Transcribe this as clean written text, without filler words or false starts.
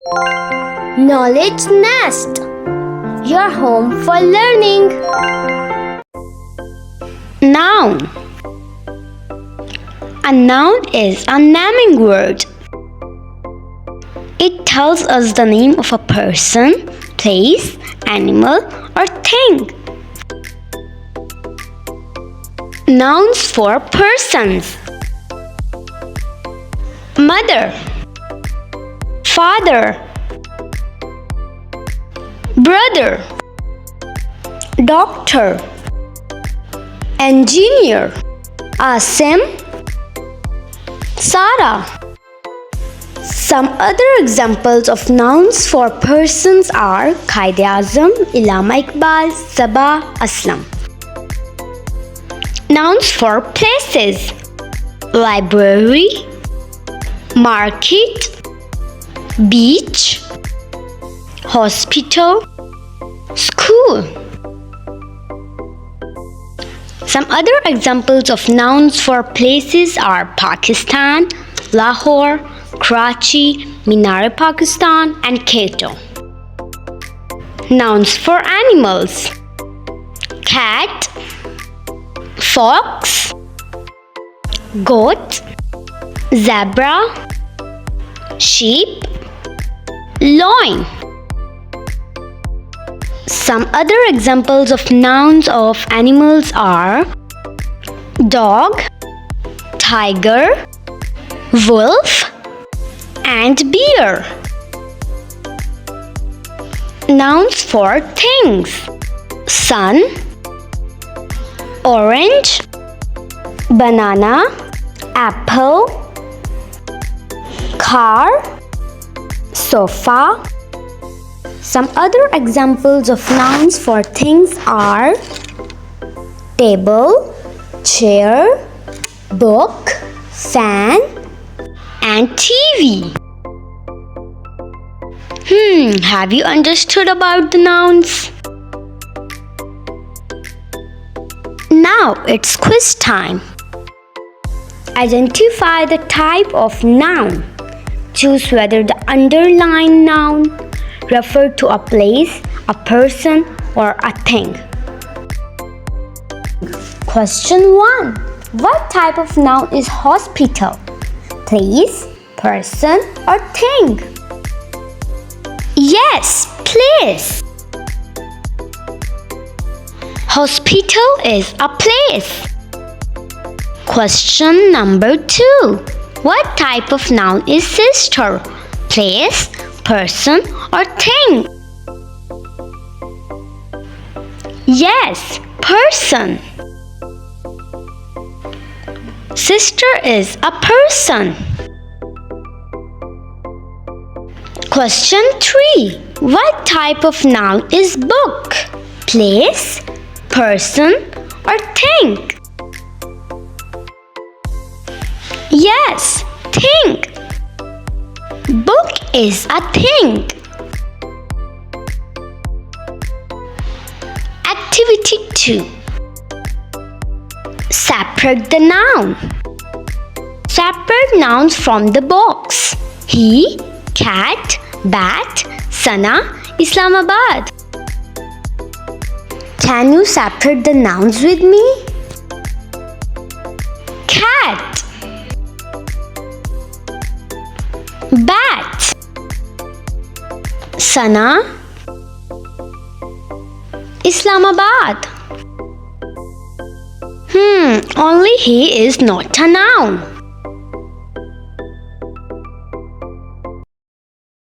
Knowledge Nest, your home for learning. Noun. A noun is a naming word. It tells us the name of a person, place, animal, or thing. Nouns for persons. Mother, father, brother, doctor, engineer, Asim, Sarah. Some other examples of nouns for persons are Qaid-e-Azam, Allama Iqbal, Sabah, Aslam. Nouns for places. Library, market, beach, hospital, school. Some other examples of nouns for places are Pakistan, Lahore, Karachi, Minar-e-Pakistan, and Quito. Nouns for animals. Cat, fox, goat, zebra, sheep, loin. Some other examples of nouns of animals are dog, tiger, wolf, and bear. Nouns for things. Sun, orange, banana, apple, car, sofa. Some other examples of nouns for things are table, chair, book, fan, and TV. Have you understood about the nouns? Now it's quiz time. Identify the type of noun. Choose whether the underlined noun refers to a place, a person, or a thing. Question 1. What type of noun is hospital? Place, person, or thing? Yes, place. Hospital is a place. Question number 2. What type of noun is sister? Place, person, or thing? Yes, person. Sister is a person. Question 3. What type of noun is book? Place, person, or thing? Yes, thing. Book is a thing. Activity 2. Separate the noun. Separate nouns from the box. He, cat, bat, Sana, Islamabad. Can you separate the nouns with me? Cat, bat, Sana, Islamabad. Only he is not a noun.